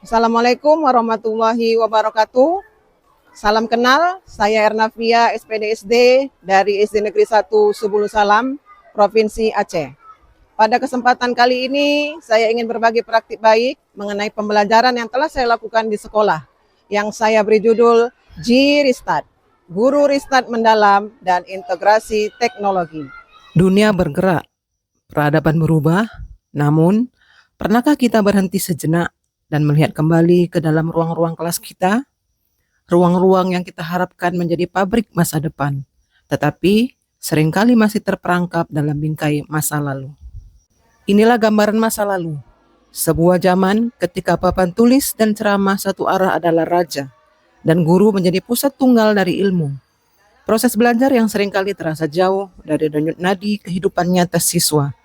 Assalamualaikum warahmatullahi wabarakatuh. Salam kenal, saya Ernavia SPDSD dari SD Negeri 1 Subulu Salam, Provinsi Aceh. Pada kesempatan kali ini, saya ingin berbagi praktik baik mengenai pembelajaran yang telah saya lakukan di sekolah, yang saya beri judul G-Restart, Guru Restart Mendalam dan Integrasi Teknologi. Dunia bergerak, peradaban berubah, namun pernahkah kita berhenti sejenak dan melihat kembali ke dalam ruang-ruang kelas kita, ruang-ruang yang kita harapkan menjadi pabrik masa depan, tetapi seringkali masih terperangkap dalam bingkai masa lalu. Inilah gambaran masa lalu, sebuah zaman ketika papan tulis dan ceramah satu arah adalah raja, dan guru menjadi pusat tunggal dari ilmu. Proses belajar yang seringkali terasa jauh dari denyut nadi kehidupan nyata siswa.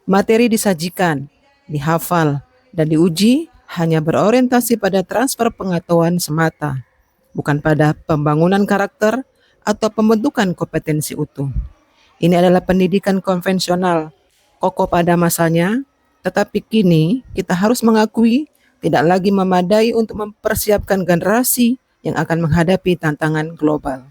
Materi disajikan, dihafal, dan diuji hanya berorientasi pada transfer pengetahuan semata, bukan pada pembangunan karakter atau pembentukan kompetensi utuh. Ini adalah pendidikan konvensional, kokoh pada masanya, tetapi kini kita harus mengakui tidak lagi memadai untuk mempersiapkan generasi yang akan menghadapi tantangan global.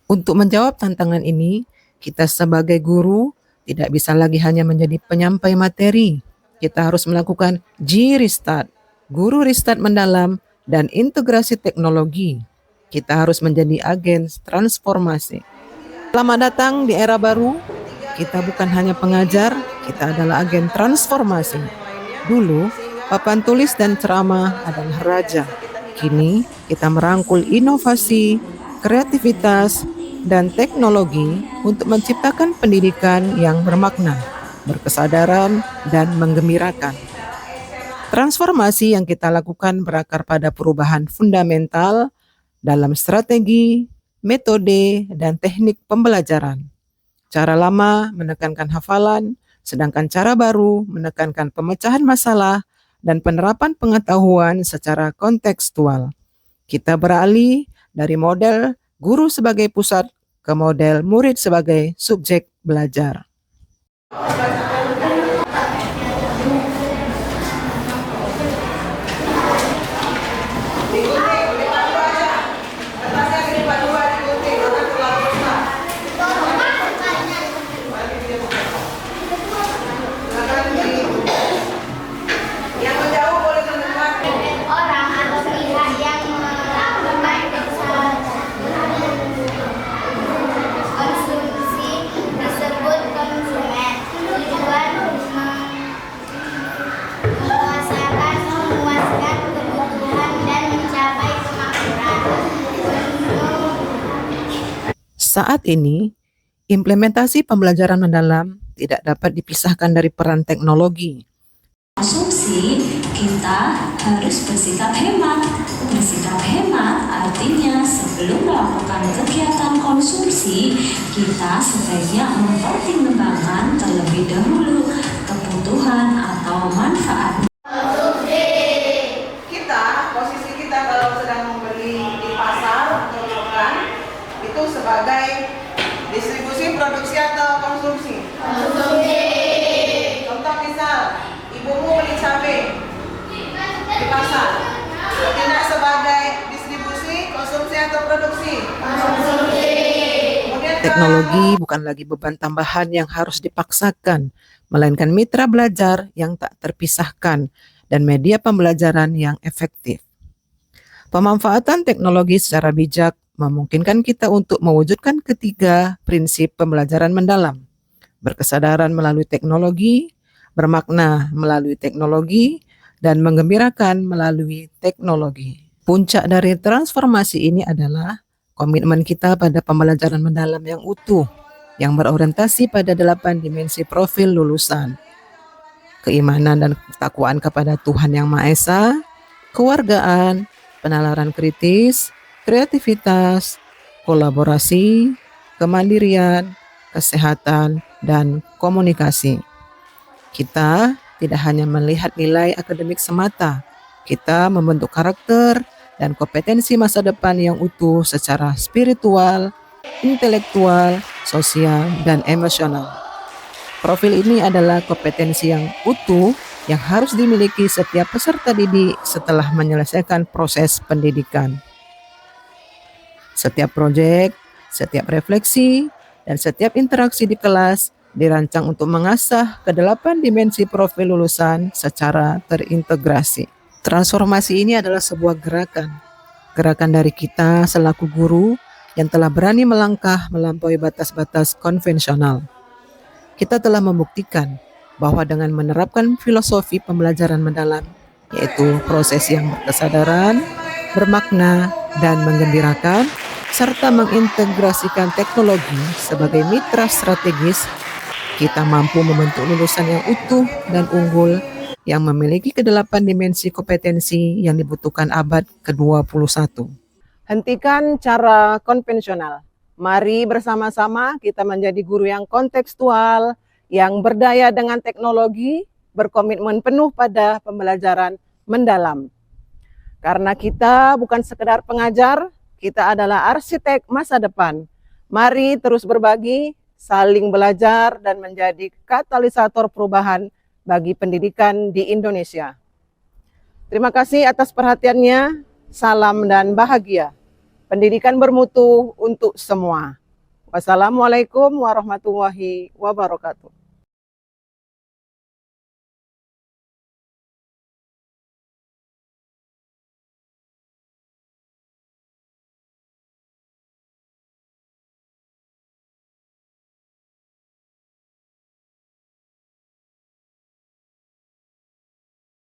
Untuk menjawab tantangan ini, kita sebagai guru tidak bisa lagi hanya menjadi penyampai materi. Kita harus melakukan G-Restart, Guru Restart Mendalam, dan integrasi teknologi. Kita harus menjadi agen transformasi. Selamat datang di era baru. Kita bukan hanya pengajar, kita adalah agen transformasi. Dulu, papan tulis dan ceramah adalah raja. Kini, kita merangkul inovasi, kreativitas, dan teknologi untuk menciptakan pendidikan yang bermakna, berkesadaran, dan menggembirakan. Transformasi yang kita lakukan berakar pada perubahan fundamental dalam strategi, metode, dan teknik pembelajaran. Cara lama menekankan hafalan, sedangkan cara baru menekankan pemecahan masalah dan penerapan pengetahuan secara kontekstual. Kita beralih dari model guru sebagai pusat ke model murid sebagai subjek belajar. Orang atau pihak yang memakai konsumsi disebut konsumen. Tujuan memuaskan kebutuhan dan mencapai kemakmuran. Saat ini, implementasi pembelajaran mendalam tidak dapat dipisahkan dari peran teknologi. Konsumsi, kita harus bersikap hemat. Bersikap hemat artinya sebelum melakukan kegiatan konsumsi, kita sebaiknya mempertimbangkan terlebih dahulu kebutuhan atau manfaat. Posisi kita kalau sedang membeli di pasar atau restoran, itu sebagai distribusi, produksi atau konsumsi? Contoh misal, ibumu beli cabai di pasar, tidak sebagai distribusi, konsumsi atau produksi? Kemudian teknologi bukan lagi beban tambahan yang harus dipaksakan, melainkan mitra belajar yang tak terpisahkan dan media pembelajaran yang efektif. Pemanfaatan teknologi secara bijak memungkinkan kita untuk mewujudkan ketiga prinsip pembelajaran mendalam. Berkesadaran melalui teknologi, bermakna melalui teknologi, dan menggembirakan melalui teknologi. Puncak dari transformasi ini adalah komitmen kita pada pembelajaran mendalam yang utuh, yang berorientasi pada 8 dimensi profil lulusan. Keimanan dan ketakwaan kepada Tuhan Yang Maha Esa, kewargaan, penalaran kritis, kreativitas, kolaborasi, kemandirian, kesehatan, dan komunikasi. Kita tidak hanya melihat nilai akademik semata, kita membentuk karakter dan kompetensi masa depan yang utuh secara spiritual, intelektual, sosial, dan emosional. Profil ini adalah kompetensi yang utuh yang harus dimiliki setiap peserta didik setelah menyelesaikan proses pendidikan. Setiap proyek, setiap refleksi, dan setiap interaksi di kelas dirancang untuk mengasah ke-8 dimensi profil lulusan secara terintegrasi. Transformasi ini adalah sebuah gerakan dari kita selaku guru yang telah berani melangkah melampaui batas-batas konvensional. Kita telah membuktikan bahwa dengan menerapkan filosofi pembelajaran mendalam, yaitu proses yang berkesadaran, bermakna, dan menggembirakan, serta mengintegrasikan teknologi sebagai mitra strategis, kita mampu membentuk lulusan yang utuh dan unggul yang memiliki ke-8 dimensi kompetensi yang dibutuhkan abad ke-21. Hentikan cara konvensional. Mari bersama-sama kita menjadi guru yang kontekstual, yang berdaya dengan teknologi, berkomitmen penuh pada pembelajaran mendalam. Karena kita bukan sekedar pengajar, kita adalah arsitek masa depan. Mari terus berbagi, saling belajar, dan menjadi katalisator perubahan bagi pendidikan di Indonesia. Terima kasih atas perhatiannya. Salam dan bahagia. Pendidikan bermutu untuk semua. Wassalamualaikum warahmatullahi wabarakatuh.